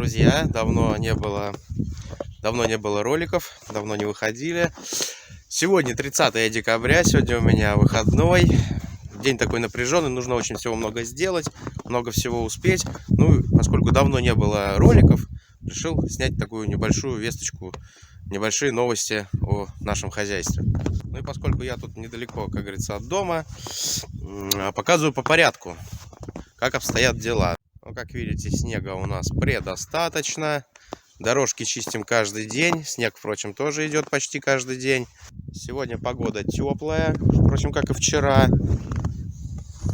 друзья! Давно не было роликов, давно не выходили. Сегодня 30 декабря, сегодня у меня выходной. День такой напряженный, нужно очень много сделать, много всего успеть. Ну, поскольку давно не было роликов, решил снять такую небольшую весточку, небольшие новости о нашем хозяйстве. Ну и поскольку я тут недалеко, как говорится, от дома, показываю по порядку, как обстоят дела. Ну, как видите, снега у нас предостаточно. Дорожки чистим каждый день. Снег, впрочем, тоже идет почти каждый день. Сегодня погода теплая, впрочем, как и вчера.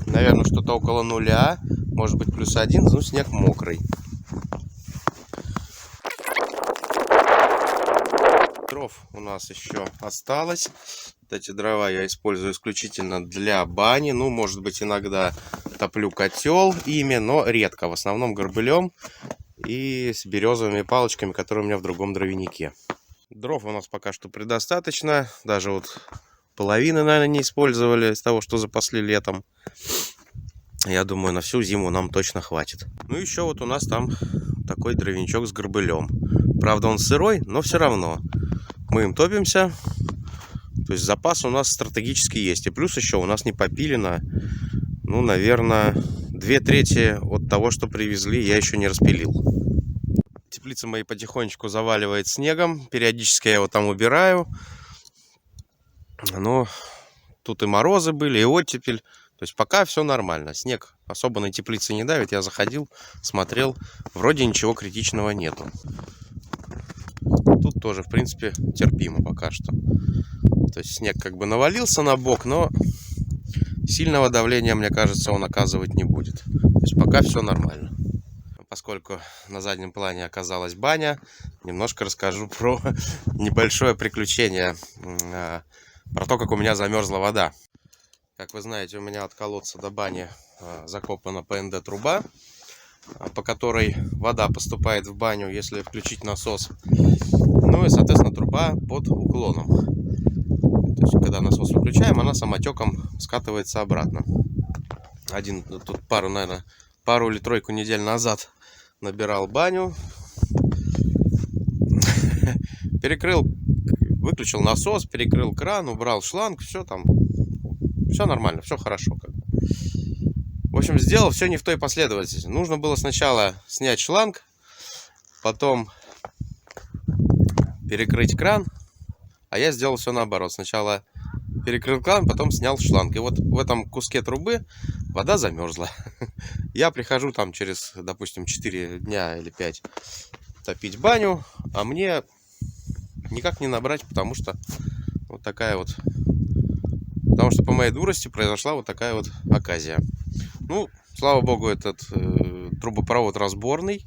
Наверное, что-то около нуля, может быть +1, но снег мокрый. Дров у нас еще осталось. Эти дрова я использую исключительно для бани. Ну, может быть, иногда топлю котел ими, но редко. В основном горбылем и с березовыми палочками, которые у меня в другом дровянике. Дров у нас пока что предостаточно. Даже вот половины, наверное, не использовали из того, что запасли летом. Я думаю, на всю зиму нам точно хватит. Ну, еще вот у нас там такой дровяничок с горбылем. Правда, он сырой, но все равно мы им топимся. То есть запас у нас стратегически есть. И плюс еще у нас не попилено, ну, наверное, 2/3 от того, что привезли, я еще не распилил. Теплицы мои потихонечку заваливает снегом. Периодически я его там убираю. Но тут и морозы были, и оттепель. То есть пока все нормально. Снег особо на теплице не давит. Я заходил, смотрел. Вроде ничего критичного нету. Тут тоже, в принципе, терпимо пока что. То есть снег как бы навалился на бок, но сильного давления, мне кажется, он оказывать не будет. То есть пока все нормально. Поскольку на заднем плане оказалась баня, немножко расскажу про небольшое приключение. Про то, как у меня замерзла вода. Как вы знаете, у меня от колодца до бани закопана ПНД-труба, по которой вода поступает в баню, если включить насос. Ну и, соответственно, труба под уклоном. То есть, когда насос выключаем, она самотеком скатывается обратно. Тут пару-тройку недель назад набирал баню. Выключил насос, перекрыл кран, убрал шланг, все там. Все нормально, все хорошо. В общем, сделал все не в той последовательности. Нужно было сначала снять шланг, потом перекрыть кран, а я сделал все наоборот. Сначала перекрыл кран, потом снял шланг. И вот в этом куске трубы вода замерзла. Я прихожу там через, допустим, 4 дня или 5 топить баню, а мне никак не набрать, потому что вот такая вот... Потому что по моей дурости произошла вот такая вот оказия. Ну, слава богу, этот трубопровод разборный.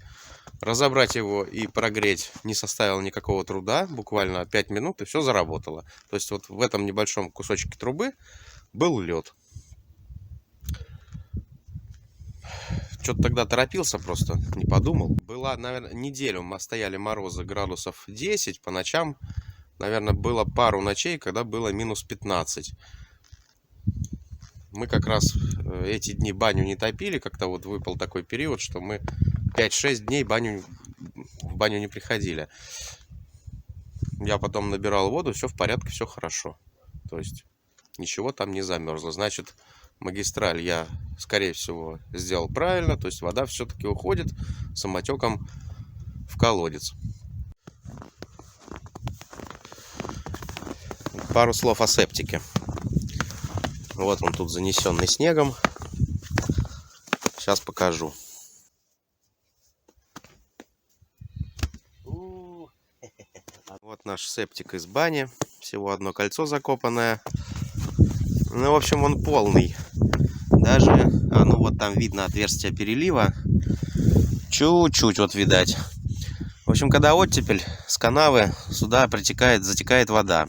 Разобрать его и прогреть не составило никакого труда. Буквально 5 минут, и все заработало. То есть вот в этом небольшом кусочке трубы был лед. Что-то тогда торопился, просто не подумал. Была, наверное, неделю мы стояли морозы градусов 10. По ночам, наверное, было пару ночей, когда было -15. Мы как раз эти дни баню не топили. Как-то вот выпал такой период, что мы 5-6 дней в баню не приходили. Я потом набирал воду, все в порядке, все хорошо. То есть ничего там не замерзло. Значит, магистраль я, скорее всего, сделал правильно. То есть вода все-таки уходит самотеком в колодец. Пару слов о септике. Вот он тут занесенный снегом. Сейчас покажу. Вот наш септик из бани. Всего одно кольцо закопанное. Ну, в общем, он полный. Даже, ну вот там видно отверстие перелива. Чуть-чуть вот видать. В общем, когда оттепель, с канавы сюда затекает вода.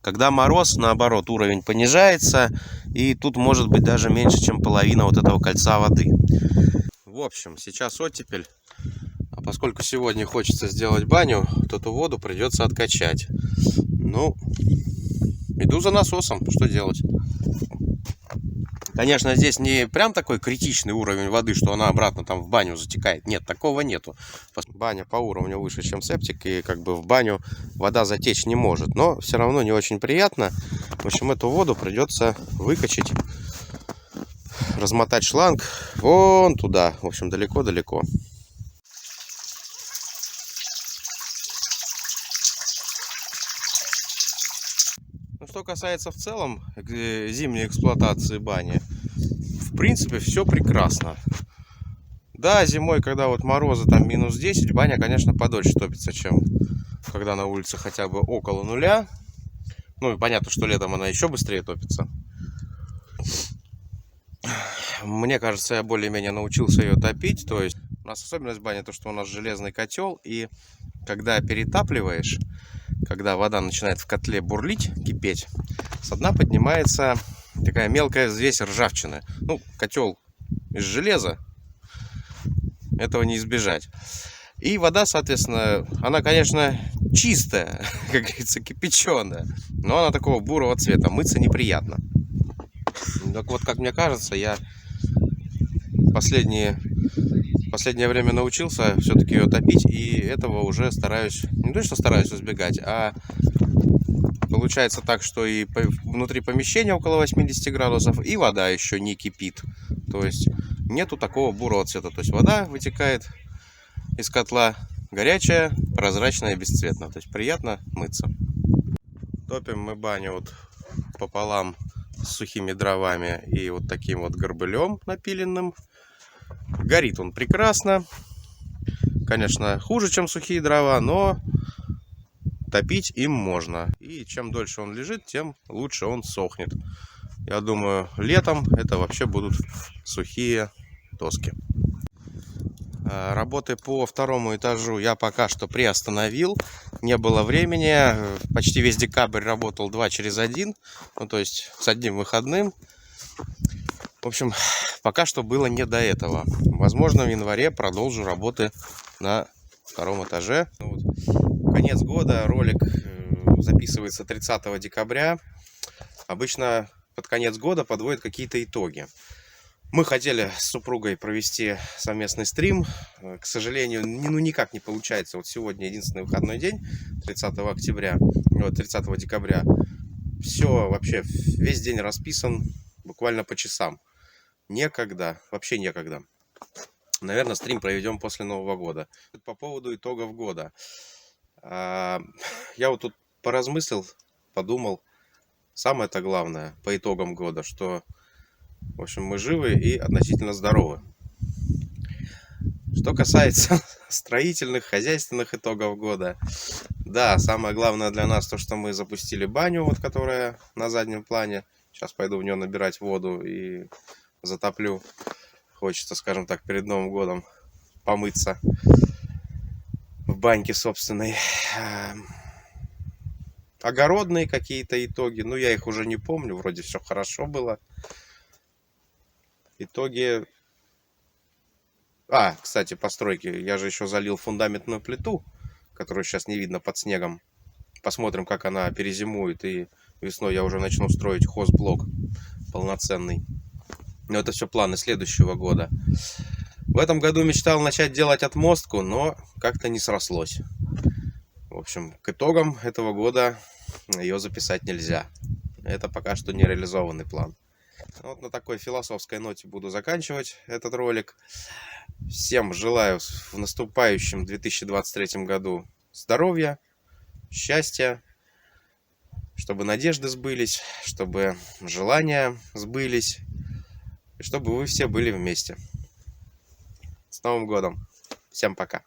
Когда мороз, наоборот, уровень понижается. И тут может быть даже меньше, чем половина вот этого кольца воды. В общем, сейчас оттепель. А поскольку сегодня хочется сделать баню, то эту воду придется откачать. Ну, иду за насосом. Что делать? Конечно, здесь не прям такой критичный уровень воды, что она обратно там в баню затекает. Нет, такого нету. Баня по уровню выше, чем септик, и как бы в баню вода затечь не может. Но все равно не очень приятно. В общем, эту воду придется выкачать, размотать шланг вон туда. В общем, далеко-далеко. Ну, что касается в целом зимней эксплуатации бани, в принципе, все прекрасно. Да, зимой, когда вот морозы там минус 10, баня, конечно, подольше топится, чем когда на улице хотя бы около нуля. Ну, и понятно, что летом она еще быстрее топится. Мне кажется, я более-менее научился ее топить. То есть у нас особенность бани то, что у нас железный котел, и когда перетапливаешь, когда вода начинает в котле бурлить, кипеть, со дна поднимается такая мелкая взвесь ржавчины. Ну, котел из железа, этого не избежать. И вода, соответственно, она, конечно, чистая, как говорится, кипяченая, но она такого бурого цвета, мыться неприятно. Так вот, как мне кажется, я последнее время научился все-таки ее топить, и этого уже стараюсь, не то что стараюсь избегать, а получается так, что и внутри помещения около 80 градусов, и вода еще не кипит. То есть нету такого бурого цвета. То есть вода вытекает из котла горячая, прозрачная и бесцветная. То есть приятно мыться. Топим мы баню вот пополам с сухими дровами и вот таким вот горбылем напиленным. Горит он прекрасно. Конечно, хуже, чем сухие дрова, но топить им можно. И чем дольше он лежит, тем лучше он сохнет. Я думаю, летом это вообще будут сухие доски. Работы по второму этажу я пока что приостановил. Не было времени. Почти весь декабрь работал 2 через 1. Ну, то есть с одним выходным. В общем, пока что было не до этого. Возможно, в январе продолжу работы на втором этаже. Вот. Конец года, ролик записывается 30 декабря. Обычно под конец года подводят какие-то итоги. Мы хотели с супругой провести совместный стрим. К сожалению, никак не получается. Вот сегодня единственный выходной день, 30 декабря. Все, вообще, весь день расписан буквально по часам. Некогда, вообще некогда. Наверное, стрим проведем после Нового года. По поводу итогов года. Я вот тут поразмыслил, подумал. Самое-то главное по итогам года, что, в общем, мы живы и относительно здоровы. Что касается строительных, хозяйственных итогов года, да, самое главное для нас то, что мы запустили баню, вот которая на заднем плане. Сейчас пойду в нее набирать воду и затоплю. Хочется, скажем так, перед Новым годом помыться в баньке собственной. Огородные какие-то итоги, ну я их уже не помню, вроде все хорошо было. Итоги... кстати, постройки. Я же еще залил фундаментную плиту, которую сейчас не видно под снегом. Посмотрим, как она перезимует, и весной я уже начну строить хозблок полноценный. Но это все планы следующего года. В этом году мечтал начать делать отмостку, но как-то не срослось. В общем, к итогам этого года ее записать нельзя. Это пока что не реализованный план. Вот на такой философской ноте буду заканчивать этот ролик. Всем желаю в наступающем 2023 году здоровья, счастья, чтобы надежды сбылись, чтобы желания сбылись, и чтобы вы все были вместе. С Новым годом! Всем пока!